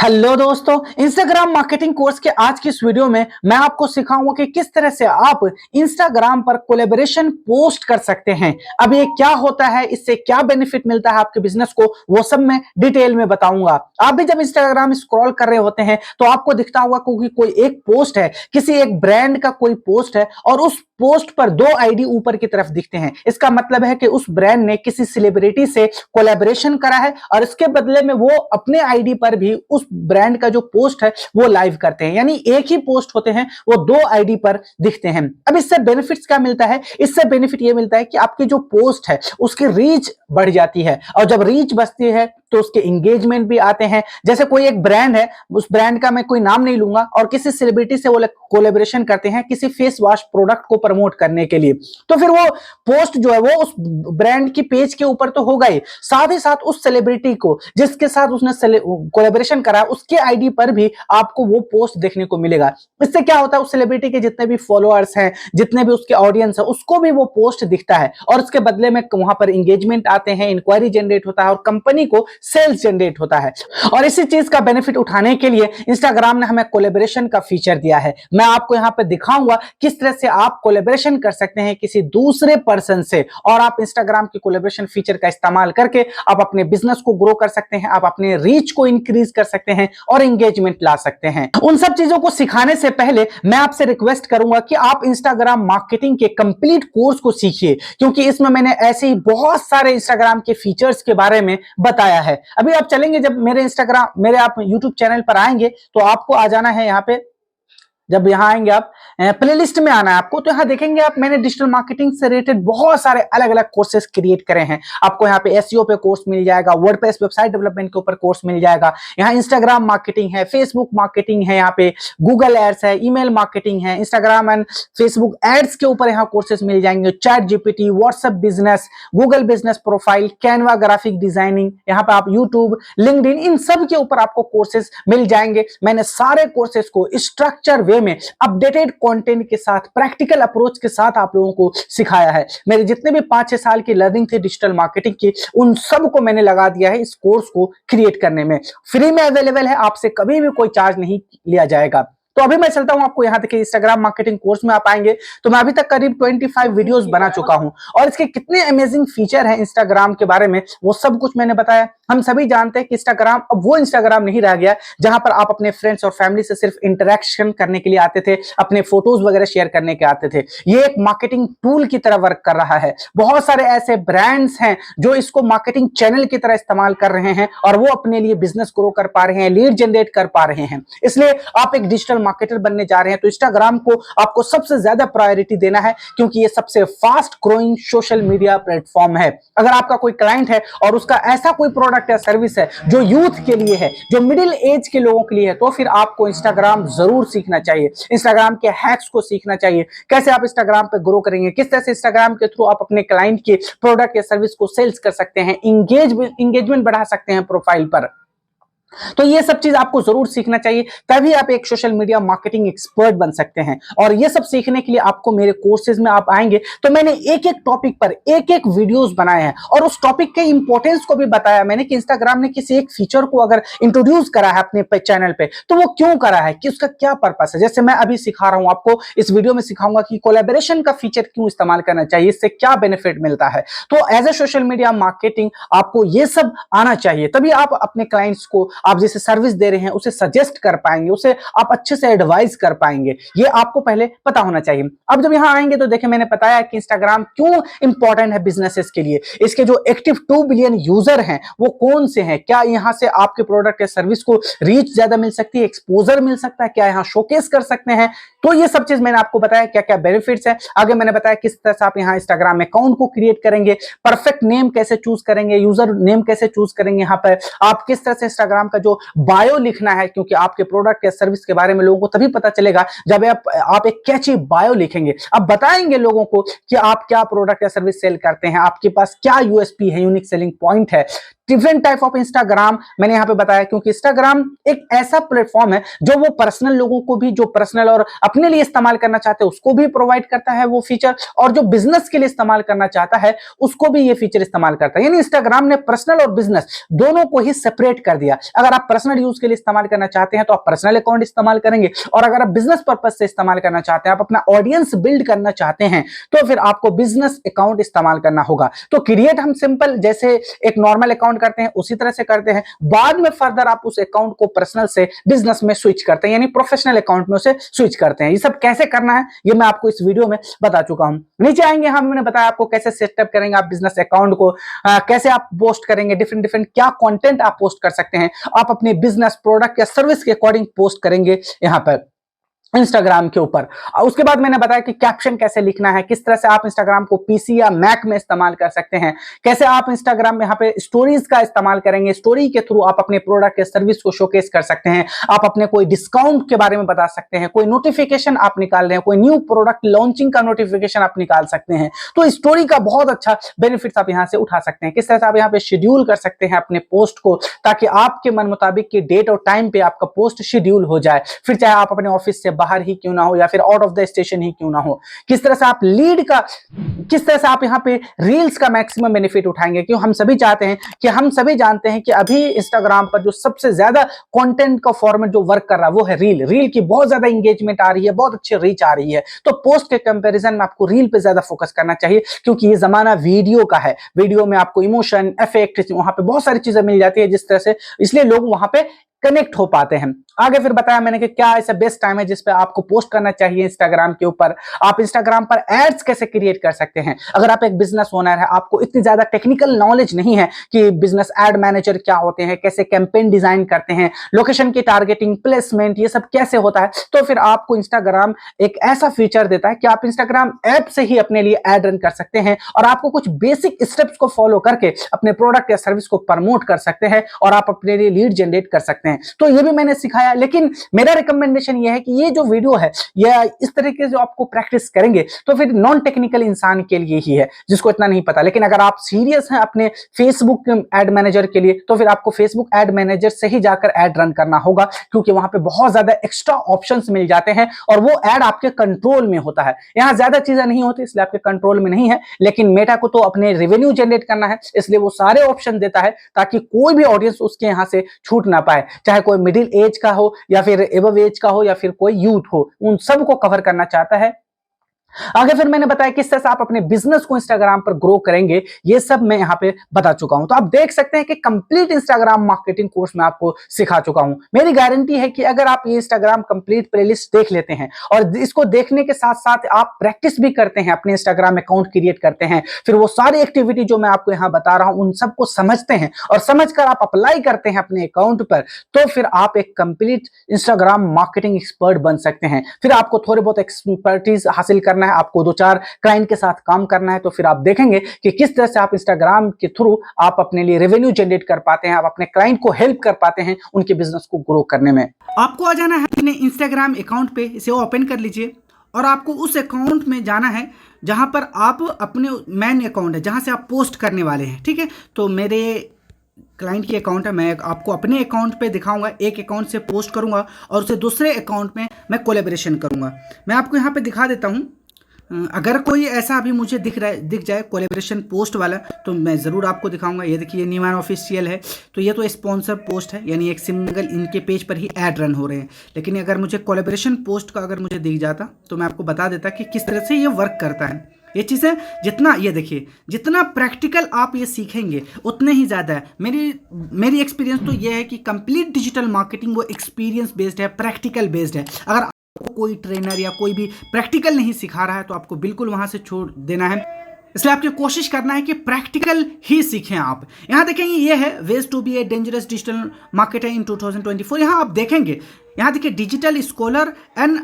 Hello दोस्तों, Instagram marketing course के आज की इस वीडियो में मैं आपको सिखाऊंगा कि किस तरह से आप इंस्टाग्राम पर कोलैबोरेशन पोस्ट कर सकते हैं। अब ये क्या होता है, इससे क्या बेनिफिट मिलता है आपके बिजनेस को, वो सब मैं डिटेल में बताऊंगा। आप भी जब इंस्टाग्राम स्क्रॉल कर रहे होते हैं तो आपको दिखता होगा क्योंकि कोई एक पोस्ट है, किसी एक ब्रांड का कोई पोस्ट है और उस पोस्ट पर दो आईडी ऊपर की तरफ दिखते हैं। इसका मतलब है कि उस ब्रांड ने किसी सेलिब्रिटी से कोलैबोरेशन करा है और इसके बदले में वो अपने आईडी पर भी उस ब्रांड का जो पोस्ट है वो लाइव करते हैं, यानी एक ही पोस्ट होते हैं, वो दो आईडी पर दिखते हैं। अब इससे बेनिफिट्स क्या मिलता है? इससे बेनिफिट ये मिलता है कि आपकी जो पोस्ट है उसकी रीच बढ़ जाती है और जब रीच बढ़ती है तो उसके एंगेजमेंट भी आते हैं। जैसे कोई एक ब्रांड है, उस ब्रांड का मैं कोई नाम नहीं लूंगा और किसी सेलिब्रिटी से वो कोलैबोरेशन करते हैं किसी फेस वॉश प्रोडक्ट को प्रमोट करने के लिए, तो फिर वो पोस्ट जो है वो उस ब्रांड की पेज के ऊपर तो होगा ही, साथ ही साथ उस सेलिब्रिटी को जिसके साथ उसने कोलैबोरेशन करा उसके आईडी पर भी आपको वो पोस्ट देखने को मिलेगा। इससे क्या होता है, उस सेलिब्रिटी के जितने भी फॉलोअर्स हैं, जितने भी उसके ऑडियंस है, उसको भी वो पोस्ट दिखता है और उसके बदले में वहां पर एंगेजमेंट आते हैं, इंक्वायरी जनरेट होता है और कंपनी को सेल्स जनरेट होता है। और इसी चीज का बेनिफिट उठाने के लिए इंस्टाग्राम ने हमें कोलैबोरेशन का फीचर दिया है। मैं आपको यहां पे दिखाऊंगा किस तरह से आप कोलैबोरेशन कर सकते हैं किसी दूसरे पर्सन से और आप इंस्टाग्राम की कोलैबोरेशन फीचर का इस्तेमाल करके आप अपने बिजनेस को ग्रो कर सकते हैं, आप अपने रीच को इंक्रीज कर सकते हैं और एंगेजमेंट ला सकते हैं। उन सब चीजों को सिखाने से पहले मैं आपसे रिक्वेस्ट करूंगा कि आप इंस्टाग्राम मार्केटिंग के कंप्लीट कोर्स को सीखिए, क्योंकि इसमें मैंने ऐसे ही बहुत सारे इंस्टाग्राम के फीचर्स के बारे में बताया है। अभी आप चलेंगे, जब मेरे आप यूट्यूब चैनल पर आएंगे तो आपको आ जाना है यहाँ पे। जब यहां आएंगे आप प्लेलिस्ट में आना है आपको, तो यहां देखेंगे आप मैंने डिजिटल मार्केटिंग से रिलेटेड बहुत सारे अलग अलग कोर्सेज क्रिएट करे हैं। आपको यहाँ पे एसईओ पे कोर्स मिल जाएगा, वर्डप्रेस वेबसाइट डेवलपमेंट के ऊपर कोर्स मिल जाएगा, यहाँ इंस्टाग्राम मार्केटिंग है, फेसबुक मार्केटिंग है, यहाँ पे गूगल एड्स है, ईमेल मार्केटिंग है, इंस्टाग्राम एंड फेसबुक एड्स के ऊपर यहाँ कोर्सेज मिल जाएंगे, chat GPT, WhatsApp business, Google business profile, Canva graphic designing, यहाँ पे आप यूट्यूब, लिंक्डइन, इन सब के ऊपर आपको कोर्सेज मिल जाएंगे। मैंने सारे कोर्सेज को स्ट्रक्चर वे में अपडेटेड कंटेंट के साथ, प्रैक्टिकल अप्रोच के साथ आप लोगों को सिखाया है। मेरे जितने भी 5-6 साल की लर्निंग थी डिजिटल मार्केटिंग की, उन सब को मैंने लगा दिया है इस कोर्स को क्रिएट करने में। फ्री में अवेलेबल है, आपसे कभी भी कोई चार्ज नहीं लिया जाएगा। तो अभी मैं चलता हूं आपको, यहां देखिए इंस्टाग्राम मार्केटिंग कोर्स में आप आएंगे तो मैं अभी तक करीब 25 वीडियोस बना चुका हूं और इसके कितने अमेजिंग फीचर हैं इंस्टाग्राम के बारे में वो सब कुछ मैंने बताया। हम सभी जानते हैं कि इंस्टाग्राम अब वो इंस्टाग्राम नहीं रह गया जहां पर आप अपने फ्रेंड्स और फैमिली से सिर्फ इंटरेक्शन करने के लिए आते थे, अपने फोटोज वगैरह शेयर करने के आते थे। ये एक मार्केटिंग टूल की तरह वर्क कर रहा है। बहुत सारे ऐसे ब्रांड्स हैं जो इसको मार्केटिंग चैनल की तरह इस्तेमाल कर रहे हैं और वो अपने लिए बिजनेस ग्रो कर पा रहे हैं, लीड जनरेट कर पा रहे हैं। इसलिए आप एक डिजिटल मार्केटर बनने जा रहे हैं तो इंस्टाग्राम को आपको सबसे ज्यादा प्रायोरिटी देना है, क्योंकि ये सबसे fast growing social media platform है। अगर आपका कोई क्लाइंट है और उसका ऐसा कोई प्रोडक्ट या सर्विस है जो यूथ के लिए है, जो मिडिल एज के लोगों के लिए है, तो फिर आपको इंस्टाग्राम जरूर सीखना चाहिए। इंस्टाग्राम के हैक्स को सीखना चाहिए, कैसे आप इंस्टाग्राम पे ग्रो करेंगे, किस तरह से इंस्टाग्राम के थ्रू आप अपने क्लाइंट के प्रोडक्ट या सर्विस को सेल्स कर सकते हैं, इंगेजमेंट बढ़ा सकते हैं प्रोफाइल पर। तो ये सब चीज आपको जरूर सीखना चाहिए, तभी आप एक सोशल मीडिया मार्केटिंग एक्सपर्ट बन सकते हैं। और ये सब सीखने के लिए आपको मेरे कोर्सेज में आप आएंगे तो मैंने एक एक टॉपिक पर एक एक वीडियोस बनाए हैं और उस टॉपिक के इंपॉर्टेंस को भी बताया मैंने कि इंस्टाग्राम ने किसी एक फीचर को अगर इंट्रोड्यूस करा है अपने चैनल पे तो वो क्यों करा है, कि उसका क्या पर्पस है। जैसे मैं अभी सिखा रहा हूं आपको, इस वीडियो में सिखाऊंगा कि कोलैबोरेशन का फीचर क्यों इस्तेमाल करना चाहिए, इससे क्या बेनिफिट मिलता है। तो as a social media marketing आपको ये सब आना चाहिए, तभी आप अपने क्लाइंट्स को आप जैसे सर्विस दे रहे हैं उसे सजेस्ट कर पाएंगे, उसे आप अच्छे से एडवाइस कर पाएंगे। ये आपको पहले पता होना चाहिए। अब जब यहां आएंगे तो देखिए मैंने बताया कि इंस्टाग्राम क्यों इंपॉर्टेंट है बिजनेसेस के लिए। इसके जो एक्टिव 2 बिलियन यूजर हैं वो कौन से हैं, क्या यहां से आपके प्रोडक्ट या सर्विस को रीच ज्यादा मिल सकती है, एक्सपोजर मिल सकता है, क्या यहां शोकेस कर सकते हैं। तो ये सब चीज मैंने आपको बताया क्या क्या बेनिफिट्स है। आगे मैंने बताया किस तरह से आप यहां इंस्टाग्राम अकाउंट को क्रिएट करेंगे, परफेक्ट नेम कैसे चूज करेंगे, यूजर नेम कैसे चूज करेंगे, यहां पर आप किस तरह से इंस्टाग्राम का जो बायो लिखना है, क्योंकि आपके प्रोडक्ट या सर्विस के बारे में लोगों को तभी पता चलेगा जब आप एक कैची बायो लिखेंगे। आप बताएंगे लोगों को कि आप क्या प्रोडक्ट या सर्विस सेल करते हैं, आपके पास क्या यूएसपी है, यूनिक सेलिंग पॉइंट है, डिफरेंट टाइप ऑफ इंस्टाग्राम मैंने यहाँ पे बताया, क्योंकि इंस्टाग्राम एक ऐसा प्लेटफॉर्म है जो वो पर्सनल लोगों को भी, जो पर्सनल और अपने लिए इस्तेमाल करना चाहते हैं उसको भी प्रोवाइड करता है वो फीचर, और जो बिजनेस के लिए इस्तेमाल करना चाहता है उसको भी ये फीचर इस्तेमाल करता है। यानी इंस्टाग्राम ने पर्सनल और बिजनेस दोनों को ही सेपरेट कर दिया। अगर आप पर्सनल यूज के लिए इस्तेमाल करना चाहते हैं तो आप पर्सनल अकाउंट इस्तेमाल करेंगे, और अगर आप बिजनेस पर्पज से इस्तेमाल करना चाहते हैं, आप अपना ऑडियंस बिल्ड करना चाहते हैं, तो फिर आपको बिजनेस अकाउंट इस्तेमाल करना होगा। तो क्रिएट हम सिंपल जैसे एक नॉर्मल अकाउंट करते हैं उसी तरह से करते हैं, बाद में फर्दर आप उस अकाउंट को पर्सनल से बिजनेस में स्विच करते हैं, यानी प्रोफेशनल अकाउंट में उसे स्विच करते हैं। ये सब कैसे करना है ये मैं आपको इस वीडियो में बता चुका हूं। नीचे आएंगे, हमने बताया आपको कैसे सेटअप करेंगे आप बिजनेस अकाउंट को, कैसे आप पोस्ट करेंगे, डिफरेंट डिफरेंट क्या कंटेंट आप पोस्ट कर सकते हैं, आप अपने बिजनेस प्रोडक्ट या सर्विस के अकॉर्डिंग पोस्ट करेंगे यहां पर इंस्टाग्राम के ऊपर। उसके बाद मैंने बताया कि कैप्शन कैसे लिखना है, किस तरह से आप इंस्टाग्राम को पीसी या मैक में इस्तेमाल कर सकते हैं, कैसे आप इंस्टाग्राम में यहाँ पे स्टोरीज का इस्तेमाल करेंगे, स्टोरी के थ्रू आप अपने प्रोडक्ट या सर्विस को शोकेस कर सकते हैं, आप अपने कोई डिस्काउंट के बारे में बता सकते हैं, कोई नोटिफिकेशन आप निकाल रहे हैं, कोई न्यू प्रोडक्ट लॉन्चिंग का नोटिफिकेशन आप निकाल सकते हैं। तो स्टोरी का बहुत अच्छा बेनिफिट आप यहाँ से उठा सकते हैं। किस तरह से आप यहाँ पे शेड्यूल कर सकते हैं अपने पोस्ट को, ताकि आपके मन मुताबिक की डेट और टाइम पे आपका पोस्ट शेड्यूल हो जाए, फिर चाहे आप अपने ऑफिस से बाहर ही क्यों ना हो या फिर आउट ऑफ द स्टेशन ही क्यों ना हो। किस तरह से आप लीड का, किस तरह से आप यहाँ पे रील्स का मैक्सिमम बेनिफिट उठाएंगे, क्यों हम सभी चाहते हैं कि हम सभी जानते हैं कि अभी इंस्टाग्राम पर जो सबसे ज्यादा कंटेंट का फॉर्मेट जो वर्क कर रहा है वो है रील। रील की बहुत ज्यादा एंगेजमेंट आ रही है, बहुत अच्छी रीच आ रही है, तो पोस्ट के कंपैरिजन में आपको रील पे ज्यादा फोकस करना चाहिए, क्योंकि ये जमाना वीडियो का है। वीडियो में आपको इमोशन, इफेक्ट, वहां पे बहुत सारी चीजें मिल जाती है जिस तरह से, इसलिए लोग वहां पे कनेक्ट हो पाते हैं। आगे फिर बताया मैंने कि क्या ऐसा बेस्ट टाइम है जिसपे आपको पोस्ट करना चाहिए इंस्टाग्राम के ऊपर। आप इंस्टाग्राम पर एड्स कैसे क्रिएट कर सकते हैं। अगर आप एक बिजनेस ओनर है, आपको इतनी ज्यादा टेक्निकल नॉलेज नहीं है कि बिजनेस एड मैनेजर क्या होते हैं, कैसे कैंपेन डिजाइन करते हैं, लोकेशन की टारगेटिंग, प्लेसमेंट, ये सब कैसे होता है, तो फिर आपको इंस्टाग्राम एक ऐसा फीचर देता है कि आप इंस्टाग्राम ऐप से ही अपने लिए एड रन कर सकते हैं, और आपको कुछ बेसिक स्टेप्स को फॉलो करके अपने प्रोडक्ट या सर्विस को प्रमोट कर सकते हैं, और आप अपने लिए लीड जनरेट कर सकते हैं। तो ये भी मैंने सिखाया, लेकिन मेरा रिकमेंडेशन ये है कि ये जो वीडियो है या इस तरीके से जो आपको प्रैक्टिस करेंगे तो फिर नॉन टेक्निकल इंसान के लिए ही है जिसको इतना नहीं पता। लेकिन अगर आप सीरियस हैं अपने फेसबुक एड मैनेजर के लिए, तो फिर आपको फेसबुक एड मैनेजर से ही जाकर एड रन करना होगा, क्योंकि वहां पे बहुत ज्यादा एक्स्ट्रा ऑप्शंस मिल जाते हैं और वो एड आपके कंट्रोल में होता है। यहां ज्यादा चीजें नहीं होती, इसलिए आपके कंट्रोल में नहीं है, लेकिन मेटा को तो अपने रेवेन्यू जनरेट करना है, इसलिए वो सारे ऑप्शन देता है ताकि कोई भी ऑडियंस उसके यहां से छूट ना पाए, चाहे कोई मिडिल एज का हो या फिर एबव एज का हो या फिर कोई यूथ हो, उन सब को कवर करना चाहता है। आगे फिर मैंने बताया किस तरह से आप अपने बिजनेस को इंस्टाग्राम पर ग्रो करेंगे, ये सब मैं यहां पे बता चुका हूं। तो आप देख सकते हैं कि कंप्लीट इंस्टाग्राम मार्केटिंग कोर्स मैं आपको सिखा चुका हूं। मेरी गारंटी है कि अगर आप ये इंस्टाग्राम कंप्लीट प्लेलिस्ट देख लेते हैं और इसको देखने के साथ साथ आप प्रैक्टिस भी करते हैं, अपने इंस्टाग्राम अकाउंट क्रिएट करते हैं, फिर वो सारी एक्टिविटी जो मैं आपको यहां बता रहा हूं उन सबको समझते हैं और समझकर आप अप्लाई करते हैं अपने अकाउंट पर, तो फिर आप एक कंप्लीट इंस्टाग्राम मार्केटिंग एक्सपर्ट बन सकते हैं। फिर आपको थोड़े बहुत एक्सपर्टीज हासिल करना है, आपको 2-4 क्लाइंट के साथ काम करना है, तो फिर आप देखेंगे कि किस तरह से आप इंस्टाग्राम के थ्रू आप अपने लिए रेवेन्यू जनरेट कर पाते हैं, आप अपने क्लाइंट को हेल्प कर पाते हैं उनके बिजनेस को ग्रो करने में। आपको आ जाना है अपने इंस्टाग्राम अकाउंट पे, इसे ओपन कर लीजिए और आपको उस अकाउंट में जाना है जहां पर आप अपने मेन अकाउंट है जहां से आप पोस्ट करने वाले हैं। ठीक है, तो मेरे क्लाइंट की अकाउंट है, मैं आपको अपने अकाउंट पे दिखाऊंगा, एक अकाउंट से पोस्ट करूंगा और उसे दूसरे अकाउंट में मैं कोलैबोरेशन करूंगा। मैं आपको यहाँ पे दिखा देता हूँ, अगर कोई ऐसा अभी मुझे दिख जाए कोलैबोरेशन पोस्ट वाला, तो मैं ज़रूर आपको दिखाऊंगा। ये देखिए न्यूमैन ऑफिशियल है, तो ये तो स्पॉन्सर पोस्ट है, यानी एक सिंगल इनके पेज पर ही ऐड रन हो रहे हैं। लेकिन अगर मुझे कोलैबोरेशन पोस्ट का अगर मुझे दिख जाता तो मैं आपको बता देता कि किस तरह से ये वर्क करता है। ये चीज़ें जितना, ये देखिए, जितना प्रैक्टिकल आप ये सीखेंगे उतने ही ज़्यादा है। मेरी एक्सपीरियंस तो ये है कि कंप्लीट डिजिटल मार्केटिंग वो एक्सपीरियंस बेस्ड है, प्रैक्टिकल बेस्ड है। अगर कोई ट्रेनर या कोई भी प्रैक्टिकल नहीं सिखा रहा है तो आपको बिल्कुल वहां से छोड़ देना है। इसलिए आपको कोशिश करना है कि प्रैक्टिकल ही सीखें आप। यहां देखेंगे ये है ways to be a dangerous digital marketer in 2024। यहां आप देखेंगे, यहां देखिए digital scholar and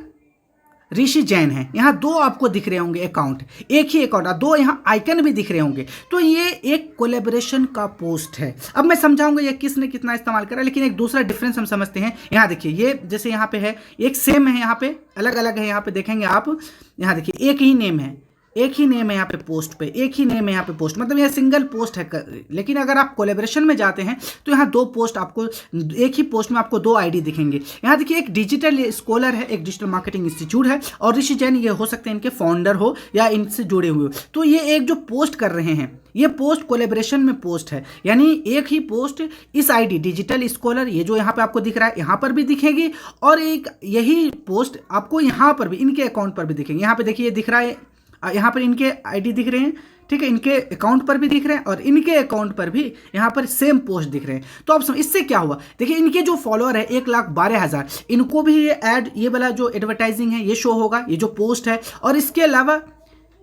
Rishi Jain है, यहाँ 2 आपको दिख रहे होंगे अकाउंट, एक ही अकाउंट, 2 यहाँ आइकन भी दिख रहे होंगे। तो ये एक कोलैबोरेशन का पोस्ट है। अब मैं समझाऊंगा ये किसने कितना इस्तेमाल करा, लेकिन एक दूसरा डिफरेंस हम समझते हैं। यहाँ देखिए, ये जैसे यहाँ पे है, एक सेम है, यहाँ पे अलग अलग है। यहाँ पे देखेंगे आप, यहाँ देखिए एक ही नेम है, एक ही नेम है यहाँ पे पोस्ट पे, एक ही नेम है यहाँ पे पोस्ट, मतलब यह सिंगल पोस्ट है। लेकिन अगर आप कोलैबोरेशन में जाते हैं तो यहाँ दो पोस्ट आपको, एक ही पोस्ट में आपको दो आईडी दिखेंगे। यहाँ देखिए एक डिजिटल स्कॉलर है, एक डिजिटल मार्केटिंग इंस्टीट्यूट है, और ऋषि जैन ये हो सकते हैं इनके फाउंडर हो या इनसे जुड़े हुए हो। तो ये एक जो पोस्ट कर रहे हैं ये पोस्ट कोलैबोरेशन में पोस्ट है, यानी एक ही पोस्ट इस आईडी डिजिटल स्कॉलर, ये जो यहाँ पे आपको दिख रहा है यहाँ पर भी दिखेगी, और एक यही पोस्ट आपको यहाँ पर भी इनके अकाउंट पर भी दिखेंगे। यहाँ पे देखिए दिख रहा है, यहाँ पर इनके आईडी दिख रहे हैं, ठीक है, इनके अकाउंट पर भी दिख रहे हैं और इनके अकाउंट पर भी यहाँ पर सेम पोस्ट दिख रहे हैं। तो अब इससे क्या हुआ, देखिए इनके जो फॉलोअर है 1,12,000, इनको भी ये ऐड, ये वाला जो एडवर्टाइजिंग है ये शो होगा, ये जो पोस्ट है। और इसके अलावा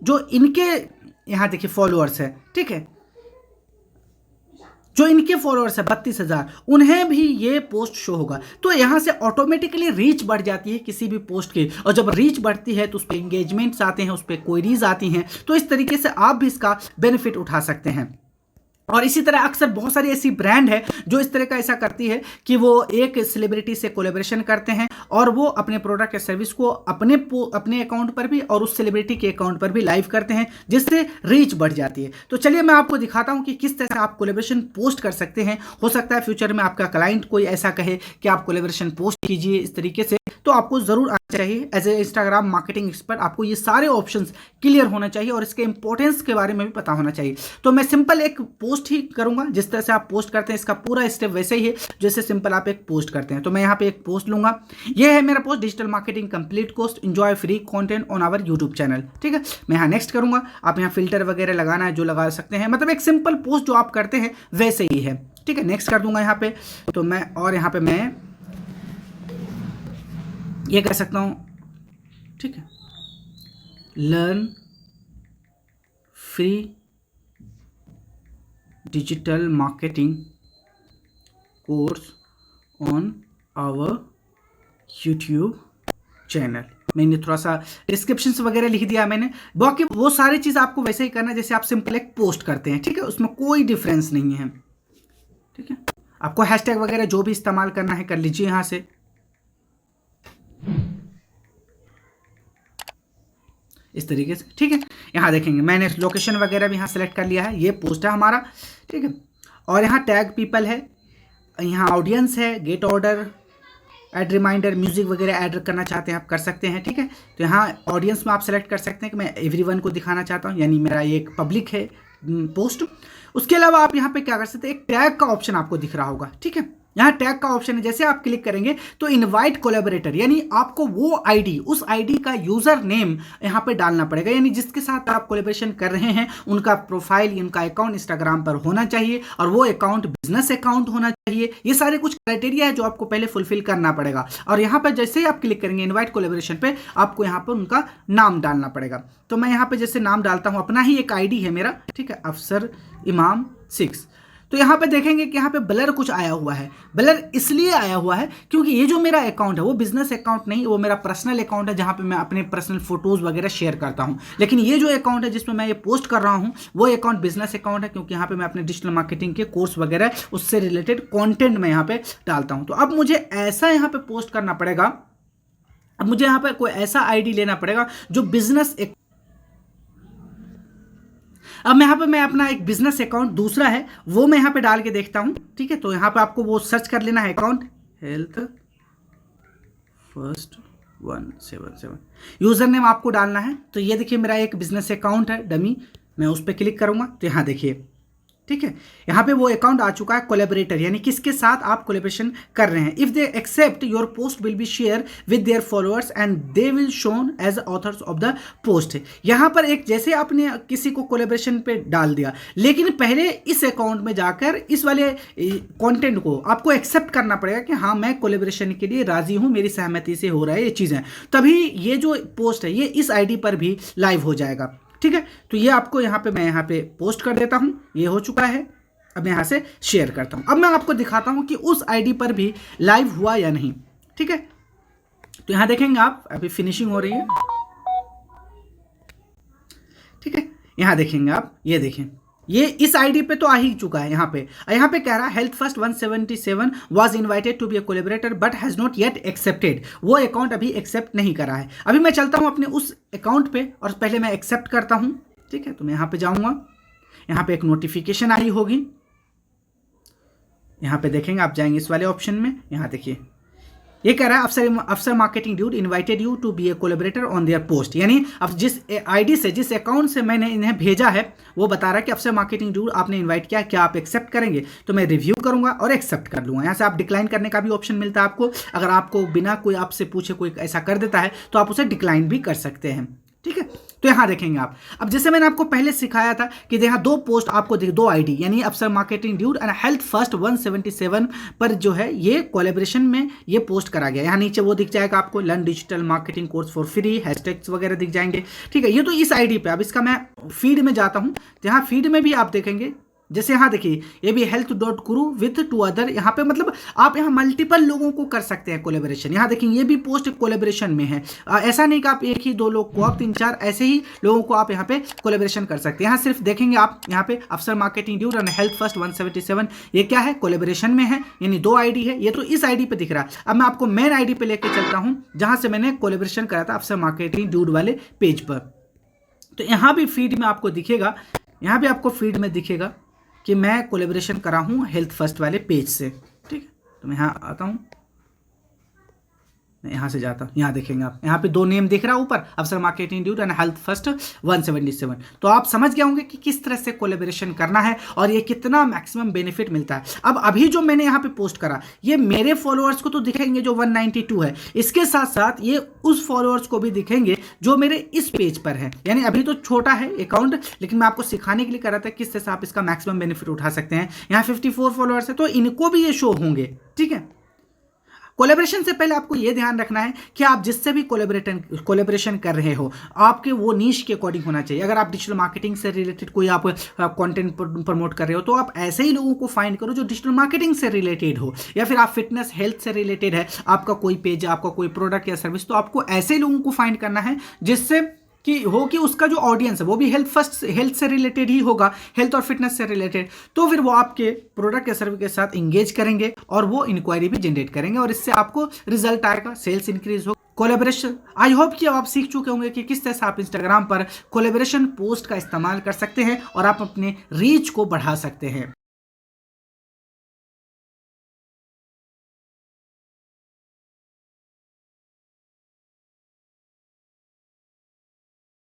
जो इनके यहाँ देखिए फॉलोअर्स है, ठीक है, जो इनके फॉलोअर्स है 32,000, उन्हें भी ये पोस्ट शो होगा। तो यहाँ से ऑटोमेटिकली रीच बढ़ जाती है किसी भी पोस्ट की, और जब रीच बढ़ती है तो उस पर इंगेजमेंट्स आते हैं, उस पर क्वेरीज आती हैं। तो इस तरीके से आप भी इसका बेनिफिट उठा सकते हैं। और इसी तरह अक्सर बहुत सारी ऐसी ब्रांड है जो इस तरह का ऐसा करती है कि वो एक सेलिब्रिटी से कोलैबोरेशन करते हैं और वो अपने प्रोडक्ट या सर्विस को अपने अकाउंट पर भी और उस सेलिब्रिटी के अकाउंट पर भी लाइव करते हैं, जिससे रीच बढ़ जाती है। तो चलिए मैं आपको दिखाता हूं कि किस तरह से आप कोलैबोरेशन पोस्ट कर सकते हैं। हो सकता है फ्यूचर में आपका क्लाइंट कोई ऐसा कहे कि आप कोलैबोरेशन पोस्ट कीजिए इस तरीके से, तो आपको जरूर आना चाहिए। As a Instagram marketing expert आपको ये सारे ऑप्शंस क्लियर होना चाहिए और इसके इंपॉर्टेंस के बारे में भी पता होना चाहिए। तो मैं सिंपल एक पोस्ट ही करूंगा, जिस तरह से आप पोस्ट करते हैं इसका पूरा स्टेप वैसे ही है जैसे सिंपल आप एक पोस्ट करते हैं। तो मैं यहाँ पे एक पोस्ट लूंगा, ये है मेरा post, digital marketing complete course, enjoy free content on our YouTube channel, ठीक है। मैं यहाँ नेक्स्ट करूंगा, आप यहाँ फिल्टर वगैरह लगाना है जो लगा सकते हैं, मतलब एक सिंपल पोस्ट जो आप करते हैं वैसे ही है, ठीक है। नेक्स्ट कर दूंगा यहाँ पे, तो मैं और यहाँ पे मैं ये कह सकता हूं, ठीक है, learn free digital marketing course on our YouTube channel. मैंने थोड़ा सा डिस्क्रिप्शन वगैरह लिख दिया मैंने, बाकी वो सारी चीज़ आपको वैसे ही करना है जैसे आप सिंपल एक पोस्ट करते हैं, ठीक है, उसमें कोई डिफरेंस नहीं है, ठीक है। आपको हैशटैग वगैरह जो भी इस्तेमाल करना है कर लीजिए यहाँ से, इस तरीके से, ठीक है। यहाँ देखेंगे मैंने लोकेशन वगैरह भी यहाँ सेलेक्ट कर लिया है, ये पोस्ट है हमारा, ठीक है। और यहाँ टैग पीपल है, यहाँ ऑडियंस है, get order, add reminder, music वगैरह ऐड करना चाहते हैं आप कर सकते हैं, ठीक है। तो यहाँ ऑडियंस में आप सेलेक्ट कर सकते हैं कि मैं एवरीवन को दिखाना चाहता हूँ, यानी मेरा ये एक पब्लिक है पोस्ट। उसके अलावा आप यहाँ पे क्या कर सकते हैं, एक टैग का ऑप्शन आपको दिख रहा होगा, ठीक है। यहाँ टैग का ऑप्शन है, जैसे आप क्लिक करेंगे तो इनवाइट कोलैबोरेटर, यानी आपको वो आईडी, उस आईडी का यूजर नेम यहाँ पे डालना पड़ेगा, यानी जिसके साथ आप कोलैबोरेशन कर रहे हैं उनका प्रोफाइल, उनका अकाउंट इंस्टाग्राम पर होना चाहिए और वो अकाउंट बिजनेस अकाउंट होना चाहिए। ये सारे कुछ क्राइटेरिया है जो आपको पहले फुलफिल करना पड़ेगा। और यहाँ पर जैसे ही आप क्लिक करेंगे इन्वाइट कोलैबोरेशन पे, आपको यहाँ पर उनका नाम डालना पड़ेगा। तो मैं यहाँ पे जैसे नाम डालता हूँ, अपना ही एक आईडी है मेरा, ठीक है, अफसर इमाम 6। तो यहाँ पे देखेंगे कि यहाँ पे ब्लर कुछ आया हुआ है। ब्लर इसलिए आया हुआ है क्योंकि ये जो मेरा अकाउंट है वो बिजनेस अकाउंट नहीं, वो मेरा पर्सनल अकाउंट है जहाँ पे मैं अपने पर्सनल फोटोज वगैरह शेयर करता हूँ। लेकिन ये जो अकाउंट है जिसमें मैं ये पोस्ट कर रहा हूँ वो अकाउंट बिजनेस अकाउंट है, क्योंकि यहाँ पे मैं अपने डिजिटल मार्केटिंग के कोर्स वगैरह उससे रिलेटेड कॉन्टेंट मैं यहाँ पे डालता हूँ। तो अब मुझे ऐसा यहाँ पे पोस्ट करना पड़ेगा, अब मुझे यहाँ पर कोई ऐसा आईडी लेना पड़ेगा जो बिजनेस, अब यहाँ पे मैं अपना एक बिजनेस अकाउंट दूसरा है वो मैं यहाँ पे डाल के देखता हूँ, ठीक है। तो यहाँ पे आपको वो सर्च कर लेना है, account health first 177, user name आपको डालना है। तो ये देखिए मेरा एक बिजनेस अकाउंट है डमी, मैं उस पर क्लिक करूंगा तो यहाँ देखिए, ठीक है, यहाँ पे वो अकाउंट आ चुका है कोलैबोरेटर, यानी किसके साथ आप कोलैबोरेशन कर रहे हैं। If they accept your post will be share with their followers and they will shown as authors of the post. यहाँ पर एक जैसे आपने किसी को कोलैबोरेशन पे डाल दिया, लेकिन पहले इस अकाउंट में जाकर इस वाले कंटेंट को आपको एक्सेप्ट करना पड़ेगा कि हाँ मैं कोलैबोरेशन के लिए राजी हूँ, मेरी सहमति से हो रहा है ये चीज़ें, तभी ये जो पोस्ट है ये इस आईडी पर भी लाइव हो जाएगा, ठीक है। तो ये आपको यहाँ पे मैं यहाँ पे पोस्ट कर देता हूँ, ये हो चुका है। अब मैं यहाँ से शेयर करता हूँ। अब मैं आपको दिखाता हूँ कि उस आईडी पर भी लाइव हुआ या नहीं, ठीक है। तो यहाँ देखेंगे आप, अभी फिनिशिंग हो रही है, ठीक है। यहाँ देखेंगे आप, ये देखें ये इस आईडी पे तो आ ही चुका है। यहाँ पे कह रहा है health first 177 was invited to be a collaborator but has not yet accepted. वो अकाउंट अभी एक्सेप्ट नहीं करा है। अभी मैं चलता हूँ अपने उस अकाउंट पे और पहले मैं एक्सेप्ट करता हूँ। ठीक है, तो मैं यहाँ पे जाऊँगा, यहाँ पे एक नोटिफिकेशन आई होगी, यहाँ पे देखेंगे, आप जाएंगे इस वाले ऑप्शन में, यहाँ देखिए ये कह रहा है Afsar marketing dude invited you to be a collaborator on their post. यानी अब जिस आईडी से, जिस अकाउंट से मैंने इन्हें भेजा है, वो बता रहा है कि अफसर मार्केटिंग ड्यूड आपने इनवाइट किया, क्या आप एक्सेप्ट करेंगे? तो मैं रिव्यू करूंगा और एक्सेप्ट कर लूंगा। यहाँ से आप डिक्लाइन करने का भी ऑप्शन मिलता है आपको। अगर आपको बिना कोई आपसे पूछे कोई ऐसा कर देता है तो आप उसे डिक्लाइन भी कर सकते हैं। ठीक है, तो यहाँ देखेंगे आप, अब जैसे मैंने आपको पहले सिखाया था कि यहाँ दो पोस्ट आपको दो आईडी, यानी अफसर marketing dude and health first 177 पर जो है ये कोलैबोरेशन में ये पोस्ट करा गया। यहाँ नीचे वो दिख जाएगा आपको, learn digital marketing course for free, hashtags वगैरह दिख जाएंगे। ठीक है, ये तो इस आईडी पे। अब इसका मैं फीड में जाता हूँ, तो यहाँ फीड में भी आप देखेंगे, जैसे यहाँ देखिए ये भी health.guru विथ टू अदर, यहाँ पे मतलब आप यहाँ मल्टीपल लोगों को कर सकते हैं कोलैबोरेशन। यहाँ देखिए ये भी पोस्ट कोलैबोरेशन में है। ऐसा नहीं कि आप एक ही दो लोग को, आप 3-4 ऐसे ही लोगों को आप यहाँ पे कोलैबोरेशन कर सकते हैं। यहाँ सिर्फ देखेंगे आप, यहाँ पे अफसर मार्केटिंग ड्यूड और हेल्थ फर्स्ट 177 ये क्या है, कोलैबोरेशन में है, यानी दो आईडी है। ये तो इस आईडी पे दिख रहा है। अब मैं आपको मेन आईडी पे लेके चलता हूँ जहाँ से मैंने कोलैबोरेशन करा था अफसर मार्केटिंग ड्यूड वाले पेज पर। तो यहाँ भी फीड में आपको दिखेगा, यहाँ भी आपको फीड में दिखेगा कि मैं कोलैबोरेशन करा हूँ हेल्थ फर्स्ट वाले पेज से। ठीक है, तो मैं यहाँ आता हूँ, मैं यहाँ से जाता हूँ, यहाँ देखेंगे आप, यहाँ पे दो नेम दिख रहा है ऊपर, अफसर marketing dude and health first 177। तो आप समझ गए होंगे कि किस तरह से कोलैबोरेशन करना है और ये कितना मैक्सिमम बेनिफिट मिलता है। अब अभी जो मैंने यहाँ पे पोस्ट करा, ये मेरे फॉलोअर्स को तो दिखेंगे जो 192 है, इसके साथ साथ ये उस फॉलोअर्स को भी दिखेंगे जो मेरे इस पेज पर है। यानी अभी तो छोटा है अकाउंट, लेकिन मैं आपको सिखाने के लिए कर रहा था किस तरह से आप इसका मैक्सिमम बेनिफिट उठा सकते हैं। यहाँ 54 फॉलोअर्स है, तो इनको भी ये शो होंगे। ठीक है, कोलैबोरेशन से पहले आपको यह ध्यान रखना है कि आप जिससे भी कोलैबोरेशन कर रहे हो, आपके वो नीश के अकॉर्डिंग होना चाहिए। अगर आप डिजिटल मार्केटिंग से रिलेटेड कोई आप कंटेंट प्रमोट कर रहे हो, तो आप ऐसे ही लोगों को फाइंड करो जो डिजिटल मार्केटिंग से रिलेटेड हो, या फिर आप फिटनेस हेल्थ से रिलेटेड है आपका कोई पेज, आपका कोई प्रोडक्ट या सर्विस, तो आपको ऐसे लोगों को फाइंड करना है जिससे कि उसका जो ऑडियंस है वो भी हेल्थ से रिलेटेड ही होगा, हेल्थ और फिटनेस से रिलेटेड। तो फिर वो आपके प्रोडक्ट या सर्विस के साथ इंगेज करेंगे और वो इंक्वायरी भी जनरेट करेंगे और इससे आपको रिजल्ट आएगा, सेल्स इंक्रीज हो। कोलैबोरेशन, आई होप कि अब आप सीख चुके होंगे कि किस तरह से आप इंस्टाग्राम पर कोलैबोरेशन पोस्ट का इस्तेमाल कर सकते हैं और आप अपने रीच को बढ़ा सकते हैं।